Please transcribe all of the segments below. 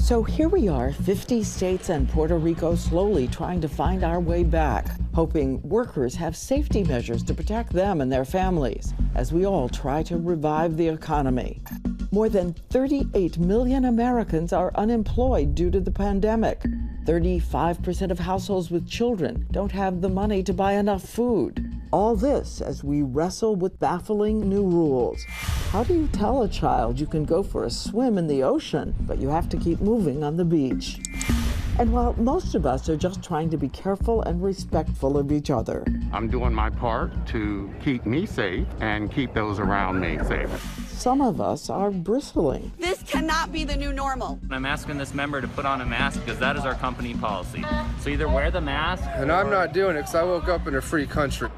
So here we are, 50 states and Puerto Rico slowly trying to find our way back, hoping workers have safety measures to protect them and their families as we all try to revive the economy. More than 38 million Americans are unemployed due to the pandemic. 35% of households with children don't have the money to buy enough food. All this as we wrestle with baffling new rules. How do you tell a child you can go for a swim in the ocean, but you have to keep moving on the beach? And while most of us are just trying to be careful and respectful of each other, I'm doing my part to keep me safe and keep those around me safe. some of us are bristling. This cannot be the new normal. I'm asking this member to put on a mask because that is our company policy. So either wear the mask. And I'm not doing it because I woke up in a free country.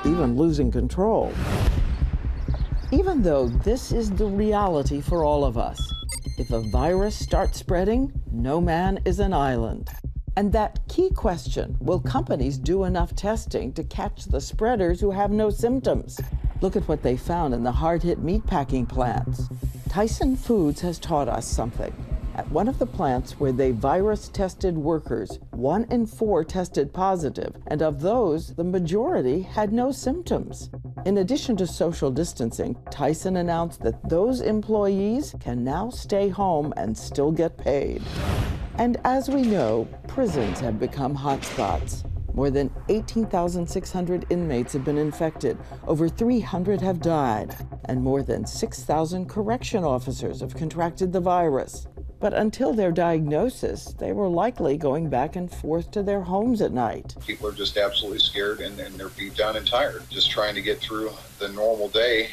Even losing control. Even though this is the reality for all of us, if a virus starts spreading, no man is an island. And that key question, will companies do enough testing to catch the spreaders who have no symptoms? Look at what they found in the hard-hit meatpacking plants. Tyson Foods has taught us something. At one of the plants where they virus-tested workers, 1 in 4 tested positive, and of those, the majority had no symptoms. In addition to social distancing, Tyson announced that those employees can now stay home and still get paid. And as we know, prisons have become hotspots. More than 18,600 inmates have been infected, over 300 have died, and more than 6,000 correction officers have contracted the virus. But until their diagnosis, they were likely going back and forth to their homes at night. People are just absolutely scared and they're beat down and tired, just trying to get through the normal day.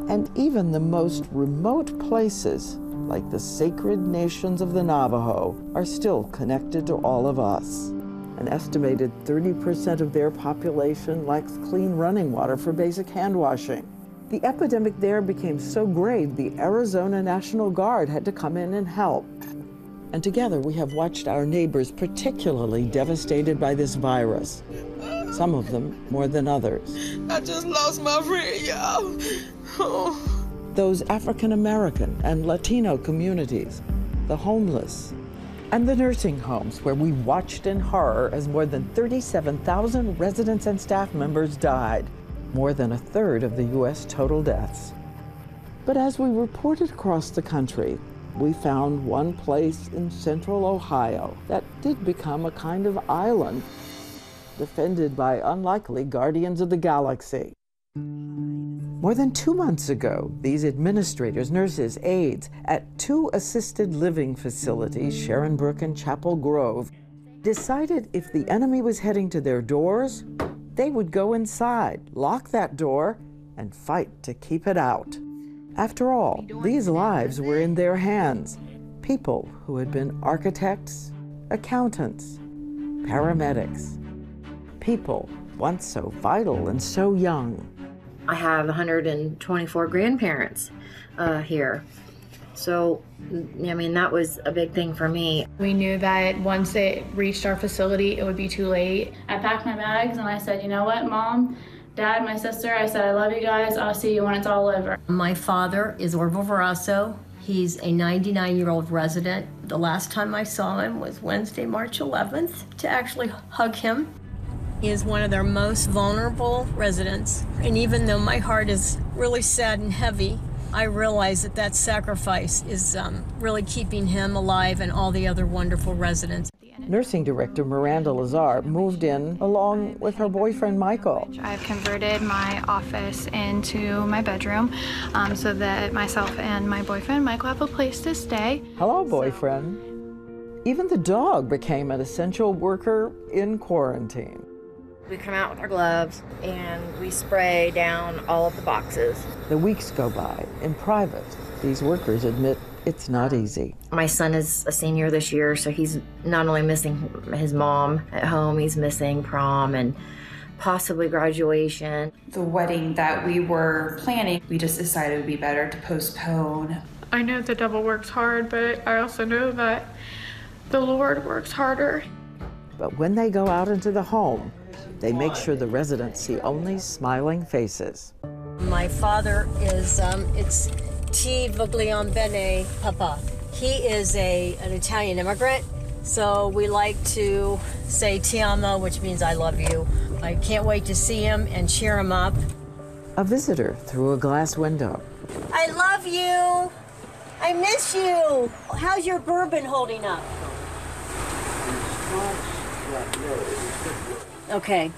And even the most remote places, like the sacred nations of the Navajo, are still connected to all of us. An estimated 30% of their population lacks clean running water for basic hand washing. The epidemic there became so grave, the Arizona National Guard had to come in and help. And together we have watched our neighbors particularly devastated by this virus. Some of them more than others. I just lost my friend, y'all. Oh. Those African American and Latino communities, the homeless, and the nursing homes where we watched in horror as more than 37,000 residents and staff members died, more than a third of the U.S. total deaths. But as we reported across the country, we found one place in central Ohio that did become a kind of island, defended by unlikely guardians of the galaxy. More than 2 months ago, these administrators, nurses, aides at 2 assisted living facilities, Sharon Brook and Chapel Grove, decided if the enemy was heading to their doors, they would go inside, lock that door, and fight to keep it out. After all, these lives were in their hands. People who had been architects, accountants, paramedics. People once so vital and so young. I have 124 grandparents here. So, I mean, that was a big thing for me. We knew that once it reached our facility, it would be too late. I packed my bags and I said, you know what, Mom, Dad, my sister, I said, I love you guys. I'll see you when it's all over. My father is Orville Verasso. He's a 99-year-old resident. The last time I saw him was Wednesday, March 11th, to actually hug him. He is one of their most vulnerable residents. And even though my heart is really sad and heavy, I realize that that sacrifice is really keeping him alive and all the other wonderful residents. Nursing director Miranda Lazar moved in along with her boyfriend Michael. I've converted my office into my bedroom so that myself and my boyfriend Michael have a place to stay. Hello, boyfriend. Even the dog became an essential worker in quarantine. We come out with our gloves and we spray down all of the boxes. The weeks go by. In private, these workers admit it's not easy. My son is a senior this year, so he's not only missing his mom at home, he's missing prom and possibly graduation. The wedding that we were planning, we just decided it would be better to postpone. I know the devil works hard, but I also know that the Lord works harder. But when they go out into the home, they make sure the residents see only smiling faces. My father is, it's Ti Voglion Bene Papa. He is an Italian immigrant, so we like to say ti amo, which means I love you. I can't wait to see him and cheer him up. A visitor through a glass window. I love you. I miss you. How's your bourbon holding up? Okay.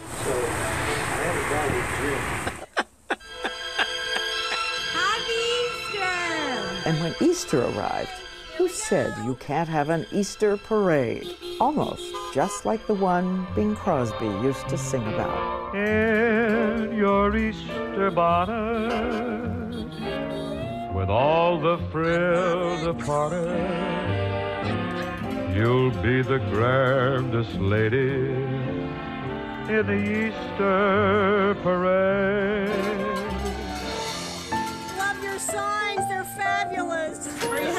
Happy Easter! And when Easter arrived, who said you can't have an Easter parade? Almost just like the one Bing Crosby used to sing about. In your Easter bonnet, with all the frills apart, you'll be the grandest lady in the Easter parade. Love your signs, they're fabulous.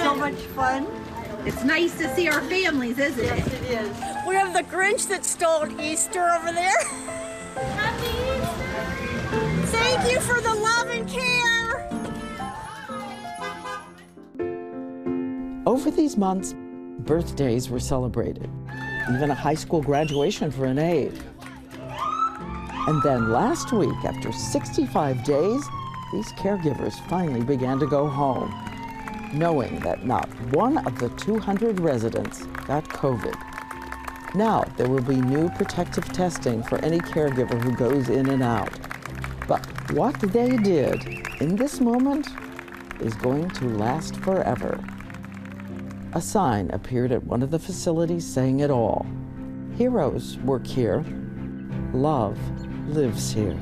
So much fun. It's nice to see our families, isn't it? Yes, it is. We have the Grinch that stole Easter over there. Happy Easter! Thank you for the love and care. Over these months, birthdays were celebrated, even a high school graduation for an aide. And then last week, after 65 days, these caregivers finally began to go home, knowing that not one of the 200 residents got COVID. Now, there will be new protective testing for any caregiver who goes in and out. But what they did in this moment is going to last forever. A sign appeared at one of the facilities saying it all. Heroes work here. Love lives here.